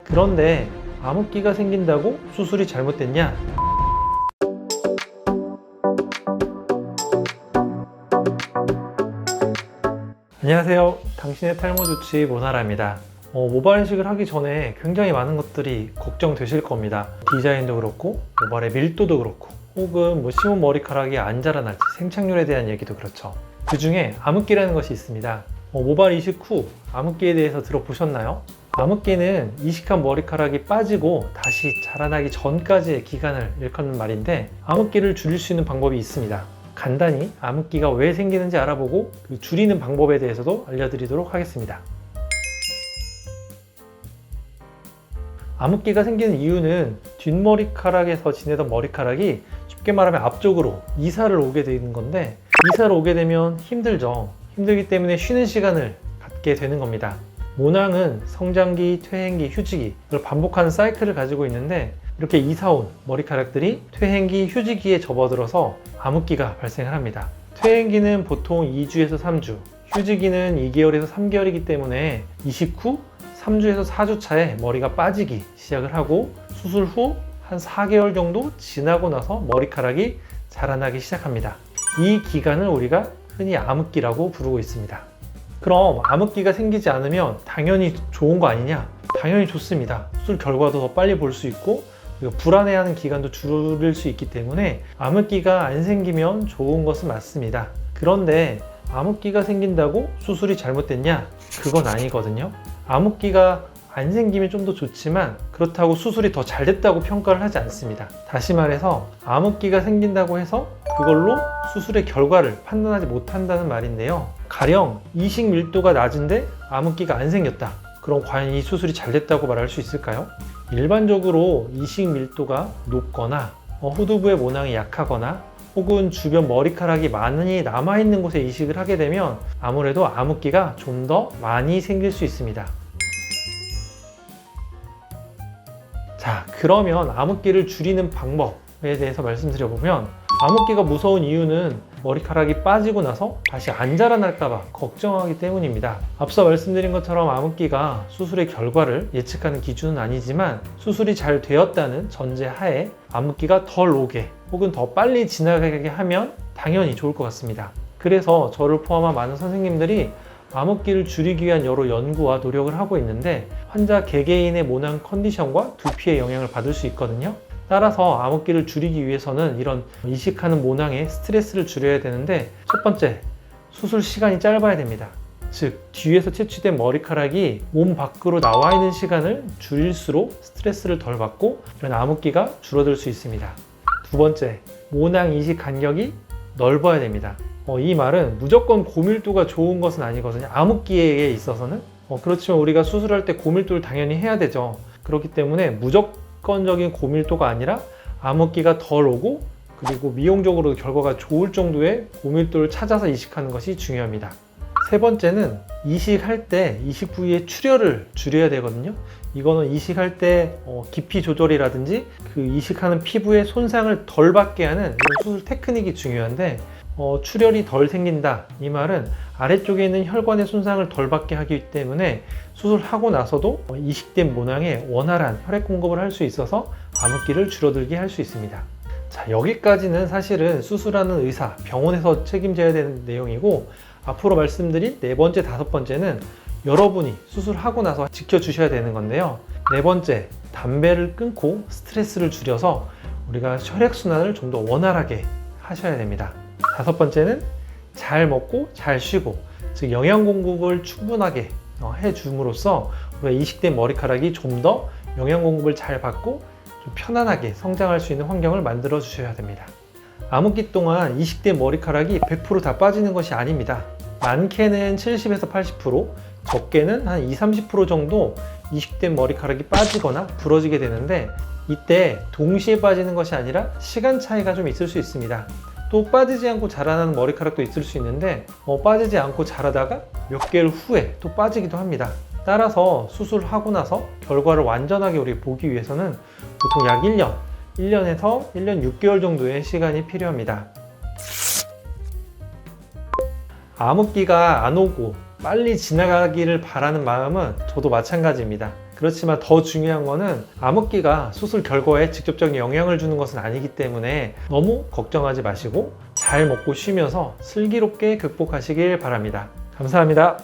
그런데 암흑기가 생긴다고 수술이 잘못됐냐? 안녕하세요. 당신의 탈모 조치 모나라입니다. 모발 이식을 하기 전에 굉장히 많은 것들이 걱정되실 겁니다. 디자인도 그렇고 모발의 밀도도 그렇고 혹은 심은 머리카락이 안 자라날지 생착률에 대한 얘기도 그렇죠. 그 중에 암흑기라는 것이 있습니다. 모발 이식 후 암흑기에 대해서 들어보셨나요? 암흑기는 이식한 머리카락이 빠지고 다시 자라나기 전까지의 기간을 일컫는 말인데, 암흑기를 줄일 수 있는 방법이 있습니다. 간단히 암흑기가 왜 생기는지 알아보고 그 줄이는 방법에 대해서도 알려드리도록 하겠습니다. 암흑기가 생기는 이유는 뒷머리카락에서 지내던 머리카락이 쉽게 말하면 앞쪽으로 이사를 오게 되는 건데, 이사를 오게 되면 힘들죠. 힘들기 때문에 쉬는 시간을 갖게 되는 겁니다. 모낭은 성장기, 퇴행기, 휴지기 이걸 반복하는 사이클을 가지고 있는데, 이렇게 이사온 머리카락들이 퇴행기, 휴지기에 접어들어서 암흑기가 발생을 합니다. 퇴행기는 보통 2주에서 3주, 휴지기는 2개월에서 3개월이기 때문에 이식 후 3주에서 4주 차에 머리가 빠지기 시작을 하고, 수술 후 한 4개월 정도 지나고 나서 머리카락이 자라나기 시작합니다. 이 기간을 우리가 흔히 암흑기라고 부르고 있습니다. 그럼 암흑기가 생기지 않으면 당연히 좋은 거 아니냐? 당연히 좋습니다. 수술 결과도 더 빨리 볼 수 있고 불안해하는 기간도 줄일 수 있기 때문에 암흑기가 안 생기면 좋은 것은 맞습니다. 그런데 암흑기가 생긴다고 수술이 잘못됐냐? 그건 아니거든요. 암흑기가 안 생기면 좀 더 좋지만 그렇다고 수술이 더 잘 됐다고 평가를 하지 않습니다. 다시 말해서 암흑기가 생긴다고 해서 그걸로 수술의 결과를 판단하지 못한다는 말인데요. 가령 이식 밀도가 낮은데 암흑기가 안 생겼다. 그럼 과연 이 수술이 잘 됐다고 말할 수 있을까요? 일반적으로 이식 밀도가 높거나 후두부의 모낭이 약하거나 혹은 주변 머리카락이 많이 남아있는 곳에 이식을 하게 되면 아무래도 암흑기가 좀 더 많이 생길 수 있습니다. 자, 그러면 암흑기를 줄이는 방법에 대해서 말씀드려보면, 암흑기가 무서운 이유는 머리카락이 빠지고 나서 다시 안 자라날까봐 걱정하기 때문입니다. 앞서 말씀드린 것처럼 암흑기가 수술의 결과를 예측하는 기준은 아니지만, 수술이 잘 되었다는 전제 하에 암흑기가 덜 오게 혹은 더 빨리 지나가게 하면 당연히 좋을 것 같습니다. 그래서 저를 포함한 많은 선생님들이 암흑기를 줄이기 위한 여러 연구와 노력을 하고 있는데, 환자 개개인의 모낭 컨디션과 두피의 영향을 받을 수 있거든요. 따라서 암흑기를 줄이기 위해서는 이런 이식하는 모낭의 스트레스를 줄여야 되는데, 첫 번째, 수술 시간이 짧아야 됩니다. 즉, 뒤에서 채취된 머리카락이 몸 밖으로 나와 있는 시간을 줄일수록 스트레스를 덜 받고 이런 암흑기가 줄어들 수 있습니다. 두 번째, 모낭 이식 간격이 넓어야 됩니다. 이 말은 무조건 고밀도가 좋은 것은 아니거든요. 암흑기에 있어서는. 그렇지만 우리가 수술할 때 고밀도를 당연히 해야 되죠. 그렇기 때문에 무조건적인 고밀도가 아니라 암흑기가 덜 오고, 그리고 미용적으로 결과가 좋을 정도의 고밀도를 찾아서 이식하는 것이 중요합니다. 세 번째는 이식할 때 이식 부위의 출혈을 줄여야 되거든요. 이거는 이식할 때 깊이 조절이라든지 그 이식하는 피부의 손상을 덜 받게 하는 이런 수술 테크닉이 중요한데, 출혈이 덜 생긴다, 이 말은 아래쪽에 있는 혈관의 손상을 덜 받게 하기 때문에 수술하고 나서도 이식된 모낭에 원활한 혈액 공급을 할 수 있어서 암흑기를 줄어들게 할 수 있습니다. 자, 여기까지는 사실은 수술하는 의사, 병원에서 책임져야 되는 내용이고, 앞으로 말씀드린 네 번째, 다섯 번째는 여러분이 수술하고 나서 지켜주셔야 되는 건데요. 네 번째, 담배를 끊고 스트레스를 줄여서 우리가 혈액순환을 좀 더 원활하게 하셔야 됩니다. 다섯 번째는 잘 먹고 잘 쉬고, 즉 영양 공급을 충분하게 해줌으로써 우리가 이식된 머리카락이 좀 더 영양 공급을 잘 받고 좀 편안하게 성장할 수 있는 환경을 만들어 주셔야 됩니다. 암흑기 동안 이식된 머리카락이 100% 다 빠지는 것이 아닙니다. 많게는 70에서 80%, 적게는 한 20-30% 정도 이식된 머리카락이 빠지거나 부러지게 되는데, 이때 동시에 빠지는 것이 아니라 시간 차이가 좀 있을 수 있습니다. 또 빠지지 않고 자라나는 머리카락도 있을 수 있는데, 빠지지 않고 자라다가 몇 개월 후에 또 빠지기도 합니다. 따라서 수술하고 나서 결과를 완전하게 우리 보기 위해서는 보통 약 1년에서 1년 6개월 정도의 시간이 필요합니다. 암흑기가 안 오고 빨리 지나가기를 바라는 마음은 저도 마찬가지입니다. 그렇지만 더 중요한 거는 암흑기가 수술 결과에 직접적인 영향을 주는 것은 아니기 때문에 너무 걱정하지 마시고 잘 먹고 쉬면서 슬기롭게 극복하시길 바랍니다. 감사합니다.